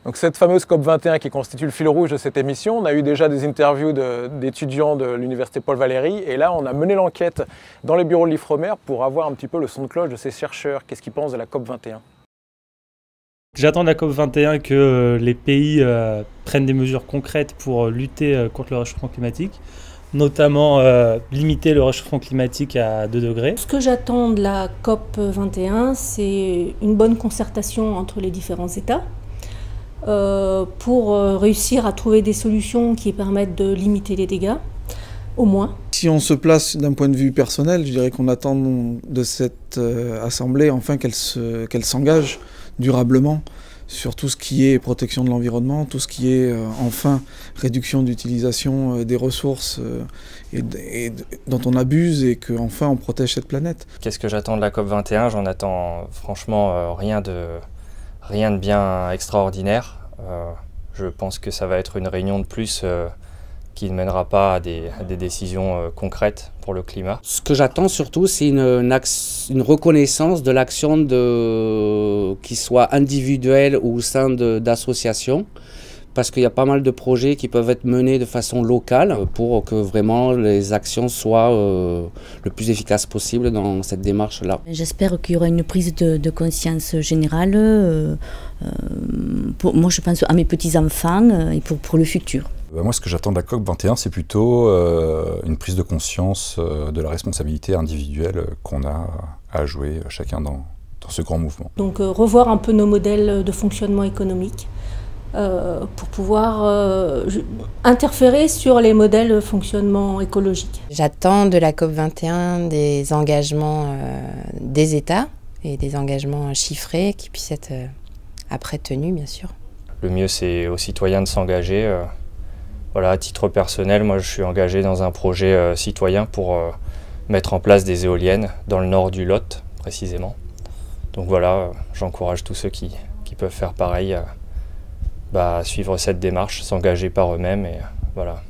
Donc cette fameuse COP21 qui constitue le fil rouge de cette émission, on a eu déjà des interviews d'étudiants de l'université Paul Valéry et là on a mené l'enquête dans les bureaux de l'Ifremer pour avoir un petit peu le son de cloche de ces chercheurs. Qu'est-ce qu'ils pensent de la COP21? J'attends de la COP21 que les pays prennent des mesures concrètes pour lutter contre le réchauffement climatique, notamment limiter le réchauffement climatique à 2 degrés. Ce que j'attends de la COP21, c'est une bonne concertation entre les différents États pour réussir à trouver des solutions qui permettent de limiter les dégâts, au moins. Si on se place d'un point de vue personnel, je dirais qu'on attend de cette assemblée enfin qu'elle s'engage durablement sur tout ce qui est protection de l'environnement, tout ce qui est enfin réduction d'utilisation des ressources dont on abuse et qu'enfin on protège cette planète. Qu'est-ce que j'attends de la COP21? J'en attends franchement rien de bien extraordinaire. Je pense que ça va être une réunion de plus qui ne mènera pas à des décisions concrètes pour le climat. Ce que j'attends surtout, c'est une reconnaissance de l'action qui soit individuelle ou au sein d'associations, parce qu'il y a pas mal de projets qui peuvent être menés de façon locale pour que vraiment les actions soient le plus efficaces possible dans cette démarche-là. J'espère qu'il y aura une prise de conscience générale. Moi, je pense à mes petits-enfants et pour le futur. Moi, ce que j'attends de la COP21, c'est plutôt une prise de conscience de la responsabilité individuelle qu'on a à jouer chacun dans ce grand mouvement. Donc revoir un peu nos modèles de fonctionnement économique pour pouvoir interférer sur les modèles de fonctionnement écologique. J'attends de la COP21 des engagements des États et des engagements chiffrés qui puissent être après tenus, bien sûr. Le mieux, c'est aux citoyens de s'engager. Voilà, à titre personnel, moi je suis engagé dans un projet citoyen pour mettre en place des éoliennes dans le nord du Lot, précisément. Donc voilà, j'encourage tous ceux qui peuvent faire pareil à suivre cette démarche, s'engager par eux-mêmes et voilà.